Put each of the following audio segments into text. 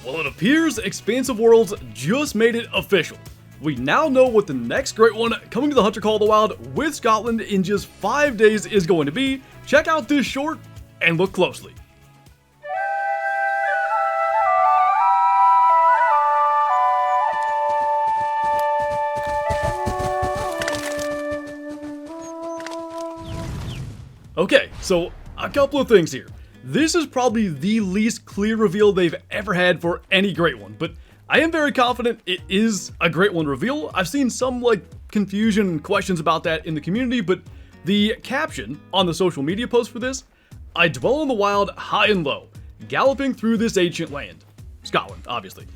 Well, it appears Expansive Worlds just made it official. We now know what the next great one coming to the Hunter Call of the Wild with Scotland in just 5 days is going to be. Check out this short and look closely. Okay, so a couple of things here. This is probably the least clear reveal they've ever had for any great one, but I am very confident it is a great one reveal. I've seen some confusion and questions about that in the community, but the caption on the social media post for this, I dwell in the wild high and low, galloping through this ancient land. Scotland, obviously.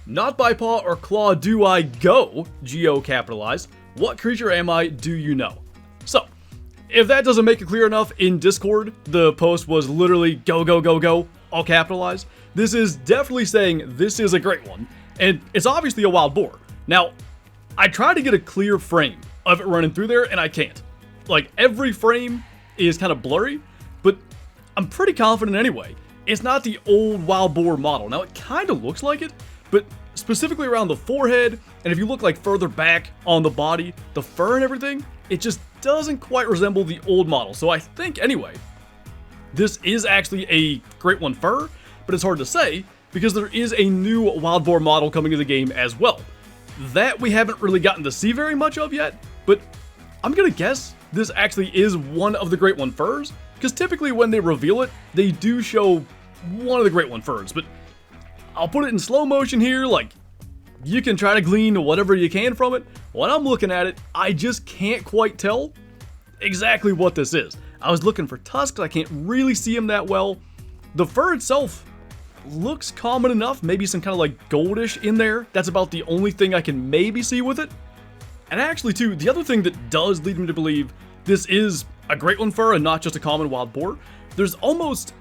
Not by paw or claw do I go, G-O capitalized. What creature am I, do you know? So, if that doesn't make it clear enough, in Discord, the post was literally go, go, go, go, all capitalized. This is definitely saying this is a great one, and it's obviously a wild boar. Now, I tried to get a clear frame of it running through there, and I can't. Every frame is kind of blurry, but I'm pretty confident anyway. It's not the old wild boar model. Now, it kind of looks like it, but specifically around the forehead, and if you look further back on the body, the fur and everything, it just doesn't quite resemble the old model. So I think, anyway, this is actually a great one fur, but it's hard to say because there is a new wild boar model coming to the game as well. That we haven't really gotten to see very much of yet, but I'm gonna guess this actually is one of the great one furs, because typically when they reveal it, they do show one of the great one furs, but I'll put it in slow motion here, you can try to glean whatever you can from it. When I'm looking at it, I just can't quite tell exactly what this is. I was looking for tusks, I can't really see them that well. The fur itself looks common enough, maybe some kind of goldish in there. That's about the only thing I can maybe see with it. And actually too, the other thing that does lead me to believe this is a great one fur and not just a common wild boar, there's almost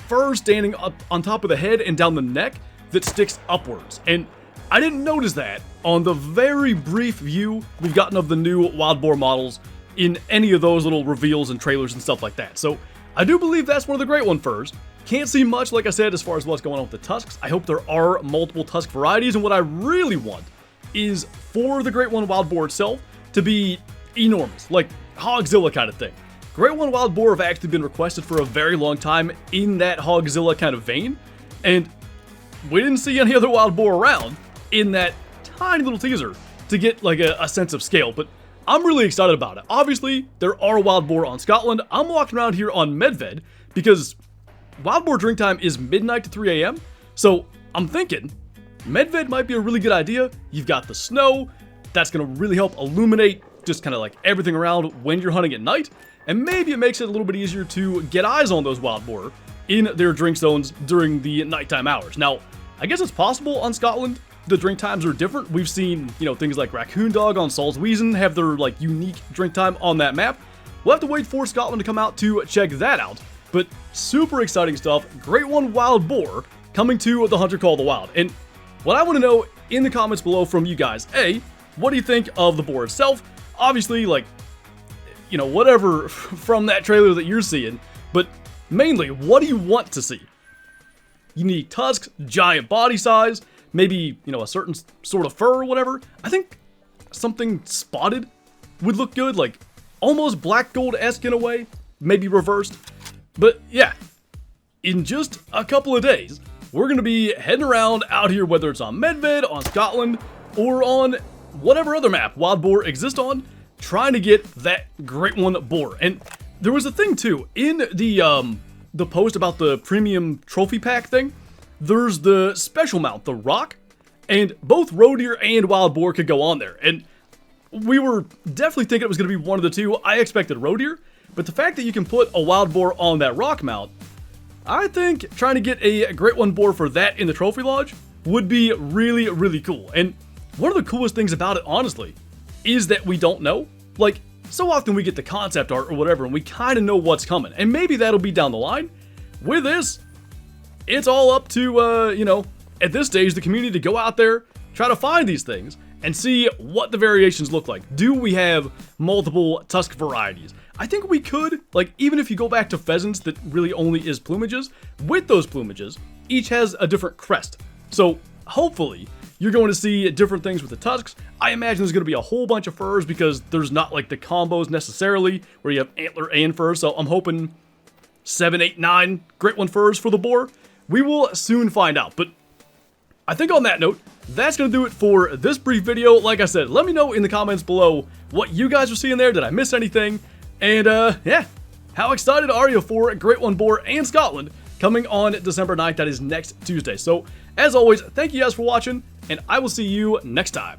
fur standing up on top of the head and down the neck that sticks upwards, and I didn't notice that on the very brief view we've gotten of the new wild boar models in any of those little reveals and trailers and stuff like that. So I do believe that's one of the great one furs. Can't see much, like I said, as far as what's going on with the tusks. I hope there are multiple tusk varieties, and what I really want is for the great one wild boar itself to be enormous, like Hogzilla kind of thing. Great one wild boar have actually been requested for a very long time in that Hogzilla kind of vein, and we didn't see any other wild boar around in that tiny little teaser to get a sense of scale, but I'm really excited about it. Obviously, there are wild boar on Scotland. I'm walking around here on Medved because wild boar drink time is midnight to 3 a.m. So I'm thinking Medved might be a really good idea. You've got the snow. That's going to really help illuminate just kind of everything around when you're hunting at night. And maybe it makes it a little bit easier to get eyes on those wild boar in their drink zones during the nighttime hours. Now, I guess it's possible on Scotland the drink times are different. We've seen, things like Raccoon Dog on Salsweezen have their unique drink time on that map. We'll have to wait for Scotland to come out to check that out. But super exciting stuff. Great one wild boar coming to the Hunter Call of the Wild. And what I want to know in the comments below from you guys, A, what do you think of the boar itself? Obviously, whatever from that trailer that you're seeing, but mainly, what do you want to see? Unique tusks, giant body size, maybe, a certain sort of fur or whatever. I think something spotted would look good, almost black gold-esque in a way, maybe reversed. But yeah, in just a couple of days, we're going to be heading around out here, whether it's on Medved, on Scotland, or on whatever other map wild boar exist on, trying to get that great one boar. And there was a thing too, in the post about the premium trophy pack thing, there's the special mount, the rock, and both roe deer and wild boar could go on there. And we were definitely thinking it was going to be one of the two. I expected roe deer, but the fact that you can put a wild boar on that rock mount, I think trying to get a great one boar for that in the trophy lodge would be really, really cool. And one of the coolest things about it, honestly, is that we don't know. So often we get the concept art or whatever, and we kind of know what's coming. And maybe that'll be down the line. With this, it's all up to, at this stage, the community to go out there, try to find these things, and see what the variations look like. Do we have multiple tusk varieties? I think we could, even if you go back to pheasants that really only is plumages, with those plumages, each has a different crest. So hopefully you're going to see different things with the tusks. I imagine there's going to be a whole bunch of furs because there's not like the combos necessarily where you have antler and fur. So I'm hoping 7, 8, 9 Great One furs for the boar. We will soon find out. But I think on that note, that's going to do it for this brief video. Like I said, let me know in the comments below what you guys are seeing there. Did I miss anything? And yeah, how excited are you for Great One Boar and Scotland coming on December 9th? That is next Tuesday. So as always, thank you guys for watching, and I will see you next time.